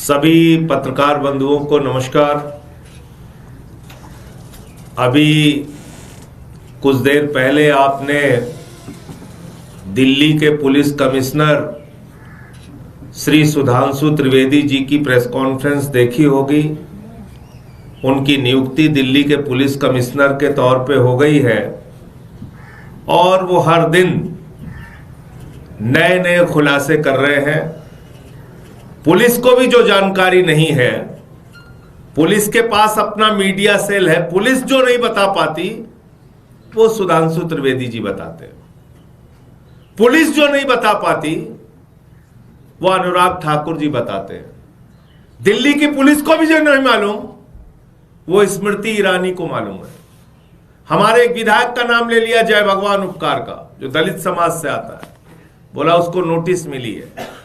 सभी पत्रकार बंधुओं को नमस्कार। अभी कुछ देर पहले आपने दिल्ली के पुलिस कमिश्नर श्री सुधांशु त्रिवेदी जी की प्रेस कॉन्फ्रेंस देखी होगी। उनकी नियुक्ति दिल्ली के पुलिस कमिश्नर के तौर पे हो गई है और वो हर दिन नए नए खुलासे कर रहे हैं। पुलिस को भी जो जानकारी नहीं है, पुलिस के पास अपना मीडिया सेल है, पुलिस जो नहीं बता पाती वो सुधांशु त्रिवेदी जी बताते हैं। पुलिस जो नहीं बता पाती वो अनुराग ठाकुर जी बताते हैं। दिल्ली की पुलिस को भी जो नहीं मालूम वो स्मृति ईरानी को मालूम है। हमारे एक विधायक का नाम ले लिया, जय भगवान उपकार का, जो दलित समाज से आता है, बोला उसको नोटिस मिली है।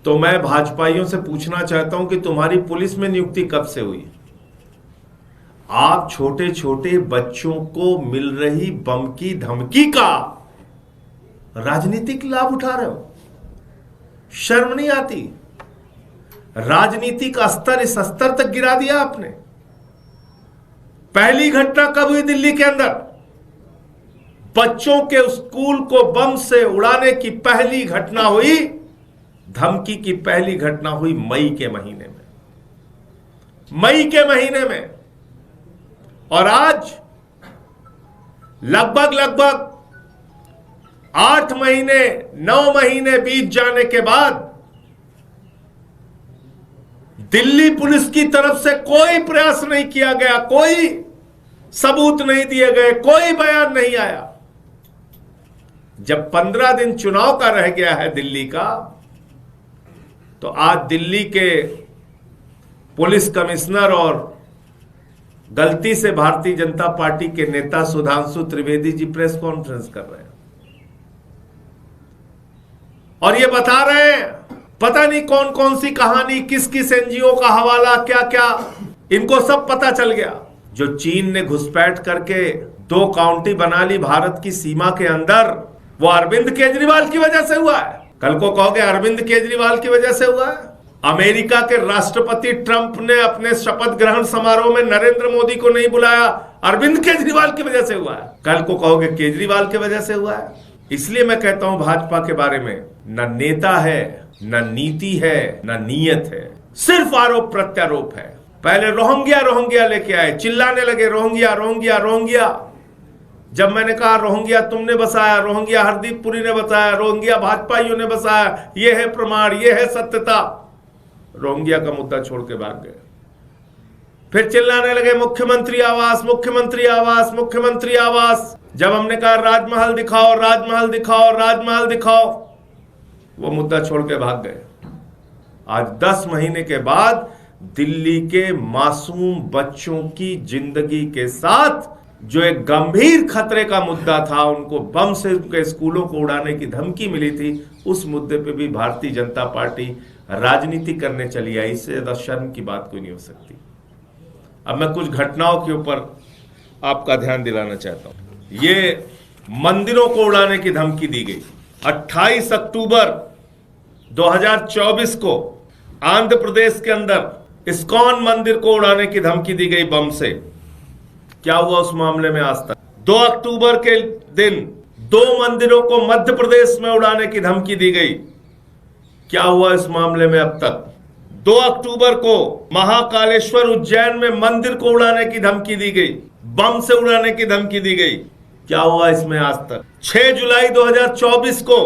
तो मैं भाजपाइयों से पूछना चाहता हूं कि तुम्हारी पुलिस में नियुक्ति कब से हुई? आप छोटे छोटे बच्चों को मिल रही बम की धमकी का राजनीतिक लाभ उठा रहे हो। शर्म नहीं आती? राजनीतिक स्तर इस स्तर तक गिरा दिया आपने। पहली घटना कब हुई दिल्ली के अंदर? बच्चों के स्कूल को बम से उड़ाने की पहली घटना हुई, धमकी की पहली घटना हुई मई के महीने में। मई के महीने में। और आज लगभग 8 महीने 9 महीने बीत जाने के बाद दिल्ली पुलिस की तरफ से कोई प्रयास नहीं किया गया, कोई सबूत नहीं दिए गए, कोई बयान नहीं आया। जब 15 दिन चुनाव का रह गया है दिल्ली का, तो आज दिल्ली के पुलिस कमिश्नर और गलती से भारतीय जनता पार्टी के नेता सुधांशु त्रिवेदी जी प्रेस कॉन्फ्रेंस कर रहे हैं और ये बता रहे हैं पता नहीं कौन कौन सी कहानी, किस किस एनजीओ का हवाला, क्या क्या, इनको सब पता चल गया। जो चीन ने घुसपैठ करके 2 काउंटी बना ली भारत की सीमा के अंदर, वो अरविंद केजरीवाल की वजह से हुआ है। कल को कहोगे अरविंद केजरीवाल की वजह से हुआ है। अमेरिका के राष्ट्रपति ट्रंप ने अपने शपथ ग्रहण समारोह में नरेंद्र मोदी को नहीं बुलाया, अरविंद केजरीवाल की वजह से हुआ है। कल को कहोगे केजरीवाल की वजह से हुआ है। इसलिए मैं कहता हूं भाजपा के बारे में न नेता है, न नीति है, न नीयत है, सिर्फ आरोप प्रत्यारोप है। पहले रोहिंग्या लेके आए, चिल्लाने लगे रोहिंग्या। जब मैंने कहा रोहिंग्या तुमने बसाया, रोहिंग्या हरदीप पुरी ने बसाया, रोहिंग्या भाजपाइयों ने बसाया, ये है प्रमाण, ये है सत्यता, रोहिंग्या का मुद्दा छोड़ के भाग गए। फिर चिल्लाने लगे मुख्यमंत्री आवास। जब हमने कहा राजमहल दिखाओ, वो मुद्दा छोड़ के भाग गए। आज 10 महीने के बाद दिल्ली के मासूम बच्चों की जिंदगी के साथ जो एक गंभीर खतरे का मुद्दा था, उनको बम से उनके स्कूलों को उड़ाने की धमकी मिली थी, उस मुद्दे पे भी भारतीय जनता पार्टी राजनीति करने चली आई। इससे ज्यादा शर्म की बात कोई नहीं हो सकती। अब मैं कुछ घटनाओं के ऊपर आपका ध्यान दिलाना चाहता हूं। ये मंदिरों को उड़ाने की धमकी दी गई। 28 अक्टूबर 2024 को आंध्र प्रदेश के अंदर इस्कॉन मंदिर को उड़ाने की धमकी दी गई बम से। क्या हुआ उस मामले में आज तक? 2 अक्टूबर के दिन 2 मंदिरों को मध्य प्रदेश में उड़ाने की धमकी दी गई। क्या हुआ इस मामले में अब तक? 2 अक्टूबर को महाकालेश्वर उज्जैन में मंदिर को उड़ाने की धमकी दी गई, बम से उड़ाने की धमकी दी गई। क्या हुआ इसमें आज तक? 6 जुलाई 2024 को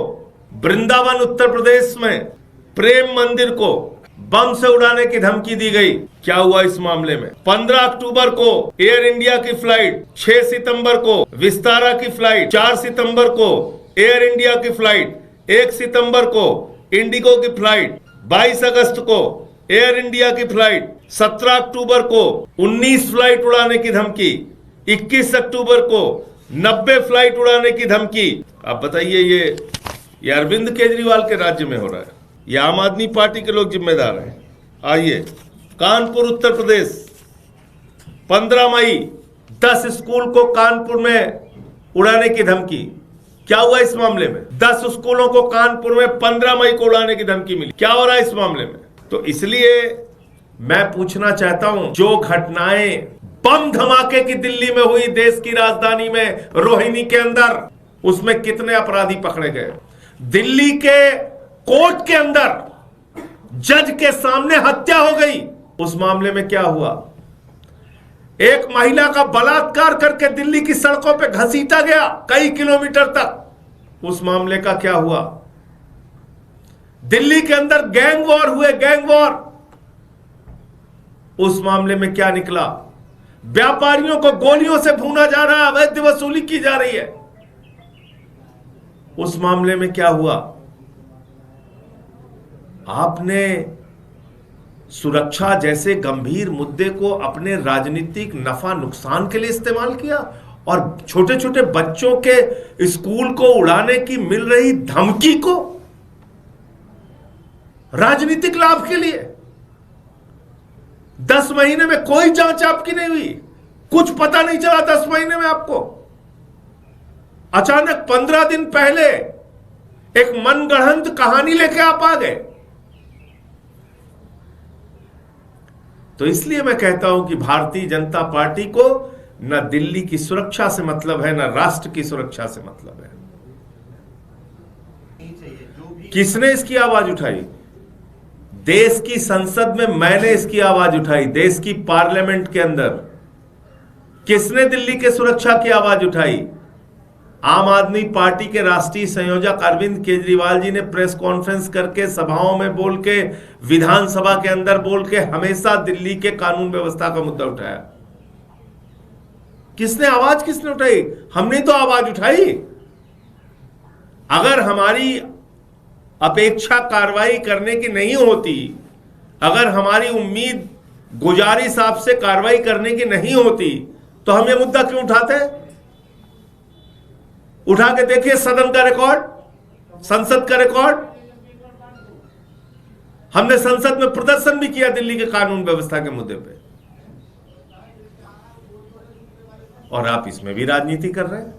वृंदावन उत्तर प्रदेश में प्रेम मंदिर को बम से उड़ाने की धमकी दी गई। क्या हुआ इस मामले में? 15 अक्टूबर को एयर इंडिया की फ्लाइट, 6 सितंबर को विस्तारा की फ्लाइट, 4 सितंबर को एयर इंडिया की फ्लाइट, 1 सितंबर को इंडिगो की फ्लाइट, 22 अगस्त को एयर इंडिया की फ्लाइट, 17 अक्टूबर को 19 फ्लाइट उड़ाने की धमकी, 21 अक्टूबर को 90 फ्लाइट उड़ाने की धमकी। आप बताइए ये अरविंद केजरीवाल के राज्य में हो रहा है, ये आम आदमी पार्टी के लोग जिम्मेदार हैं। आइए कानपुर उत्तर प्रदेश, 15 मई 10 स्कूल को कानपुर में उड़ाने की धमकी। क्या हुआ इस मामले में? 10 स्कूलों को कानपुर में 15 मई को उड़ाने की धमकी मिली। क्या हो रहा है इस मामले में? तो इसलिए मैं पूछना चाहता हूं, जो घटनाएं बम धमाके की दिल्ली में हुई, देश की राजधानी में रोहिणी के अंदर, उसमें कितने अपराधी पकड़े गए? दिल्ली के कोर्ट के अंदर जज के सामने हत्या हो गई, उस मामले में क्या हुआ? एक महिला का बलात्कार करके दिल्ली की सड़कों पे घसीटा गया कई किलोमीटर तक, उस मामले का क्या हुआ? दिल्ली के अंदर गैंग वॉर हुए, गैंग वॉर, उस मामले में क्या निकला? व्यापारियों को गोलियों से भूना जा रहा है, अवैध वसूली की जा रही है, उस मामले में क्या हुआ? आपने सुरक्षा जैसे गंभीर मुद्दे को अपने राजनीतिक नफा नुकसान के लिए इस्तेमाल किया, और छोटे छोटे बच्चों के स्कूल को उड़ाने की मिल रही धमकी को राजनीतिक लाभ के लिए। 10 महीने में कोई जांच आपकी नहीं हुई, कुछ पता नहीं चला 10 महीने में आपको। अचानक 15 दिन पहले एक मनगढ़ंत कहानी लेके आप आ गए। तो इसलिए मैं कहता हूं कि भारतीय जनता पार्टी को न दिल्ली की सुरक्षा से मतलब है, न राष्ट्र की सुरक्षा से मतलब है। किसने इसकी आवाज उठाई? देश की संसद में मैंने इसकी आवाज उठाई, देश की पार्लियामेंट के अंदर। किसने दिल्ली के सुरक्षा की आवाज उठाई? आम आदमी पार्टी के राष्ट्रीय संयोजक अरविंद केजरीवाल जी ने प्रेस कॉन्फ्रेंस करके, सभाओं में बोल के, विधानसभा के अंदर बोल के हमेशा दिल्ली के कानून व्यवस्था का मुद्दा उठाया। किसने आवाज किसने उठाई? हमने तो आवाज उठाई। अगर हमारी अपेक्षा कार्रवाई करने की नहीं होती, अगर हमारी उम्मीद गुजारिश आपसे कार्रवाई करने की नहीं होती, तो हम ये मुद्दा क्यों उठाते? उठा के देखिए सदन का रिकॉर्ड, संसद का रिकॉर्ड। हमने संसद में प्रदर्शन भी किया दिल्ली के कानून व्यवस्था के मुद्दे पे, और आप इसमें भी राजनीति कर रहे हैं।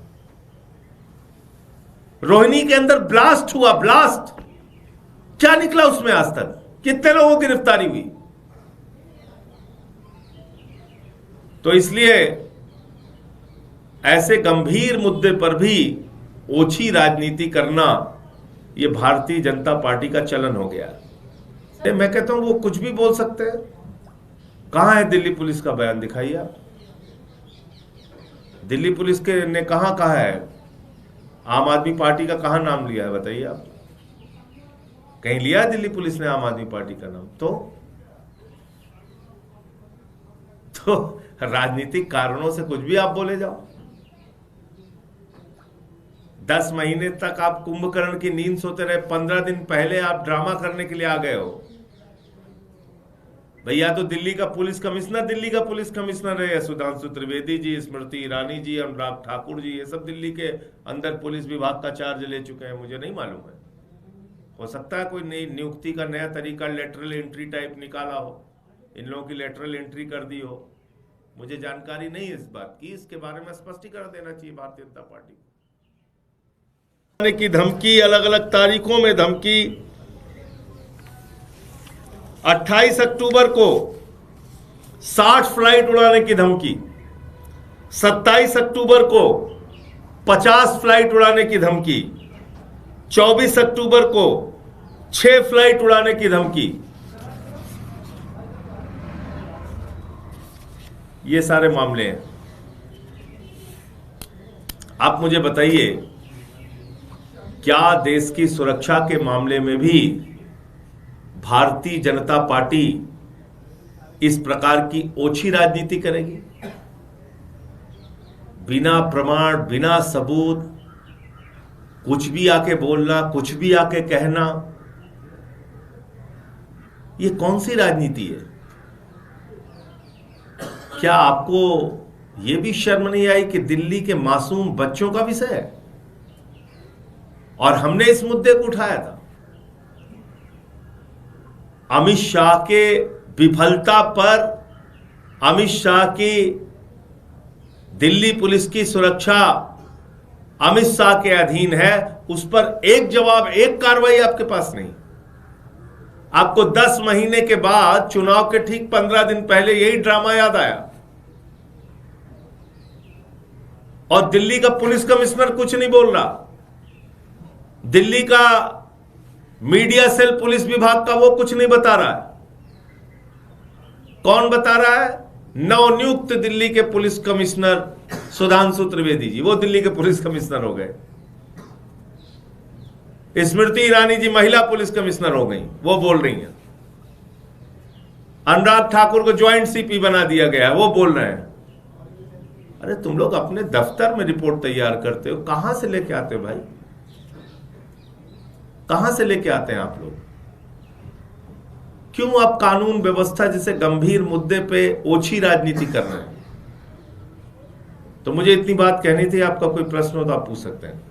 रोहिणी के अंदर ब्लास्ट हुआ, ब्लास्ट, क्या निकला उसमें आज तक? कितने लोगों की गिरफ्तारी हुई? तो इसलिए ऐसे गंभीर मुद्दे पर भी ओछी राजनीति करना, यह भारतीय जनता पार्टी का चलन हो गया है। मैं कहता हूं वो कुछ भी बोल सकते हैं। कहां है दिल्ली पुलिस का बयान? दिखाइए आप। दिल्ली पुलिस के ने कहां कहा है? आम आदमी पार्टी का कहां नाम लिया है? बताइए आप। कहीं लिया है दिल्ली पुलिस ने आम आदमी पार्टी का नाम? तो राजनीतिक कारणों से कुछ भी आप बोले जाओ। 10 महीने तक आप कुंभकर्ण की नींद सोते रहे, 15 दिन पहले आप ड्रामा करने के लिए आ गए हो। भैया तो दिल्ली का पुलिस कमिश्नर है सुधांशु त्रिवेदी जी, स्मृति ईरानी जी, अनुराग ठाकुर जी, ये सब दिल्ली के अंदर पुलिस विभाग का चार्ज ले चुके हैं। मुझे नहीं मालूम है, हो सकता है कोई नई नियुक्ति का नया तरीका लेटरल एंट्री टाइप निकाला हो, इन लोगों की लेटरल एंट्री कर दी हो। मुझे जानकारी नहीं है इस बात की, इसके बारे में स्पष्टीकरण देना चाहिए भारतीय जनता पार्टी की। धमकी, अलग अलग तारीखों में धमकी। 28 अक्टूबर को 60 फ्लाइट उड़ाने की धमकी, 27 अक्टूबर को 50 फ्लाइट उड़ाने की धमकी, 24 अक्टूबर को 6 फ्लाइट उड़ाने की धमकी। ये सारे मामले हैं। आप मुझे बताइए, क्या देश की सुरक्षा के मामले में भी भारतीय जनता पार्टी इस प्रकार की ओछी राजनीति करेगी? बिना प्रमाण, बिना सबूत, कुछ भी आके बोलना, कुछ भी आके कहना, ये कौन सी राजनीति है? क्या आपको यह भी शर्म नहीं आई कि दिल्ली के मासूम बच्चों का विषय है और हमने इस मुद्दे को उठाया था? अमित शाह के विफलता पर, अमित शाह की दिल्ली पुलिस की सुरक्षा अमित शाह के अधीन है, उस पर एक जवाब, एक कार्रवाई आपके पास नहीं। आपको 10 महीने के बाद, चुनाव के ठीक 15 दिन पहले यही ड्रामा याद आया और दिल्ली का पुलिस कमिश्नर कुछ नहीं बोल रहा। दिल्ली का मीडिया सेल पुलिस विभाग का वो कुछ नहीं बता रहा है। कौन बता रहा है? नवनियुक्त दिल्ली के पुलिस कमिश्नर सुधांशु त्रिवेदी जी, वो दिल्ली के पुलिस कमिश्नर हो गए। स्मृति ईरानी जी महिला पुलिस कमिश्नर हो गई, वो बोल रही हैं। अनुराग ठाकुर को ज्वाइंट सीपी बना दिया गया है, वो बोल रहे हैं। अरे तुम लोग अपने दफ्तर में रिपोर्ट तैयार करते हो, कहां से लेके आते हो भाई? कहां से लेके आते हैं आप लोग? क्यों आप कानून व्यवस्था जैसे गंभीर मुद्दे पे ओछी राजनीति कर रहे हैं? तो मुझे इतनी बात कहनी थी। आपका कोई प्रश्न हो तो आप पूछ सकते हैं।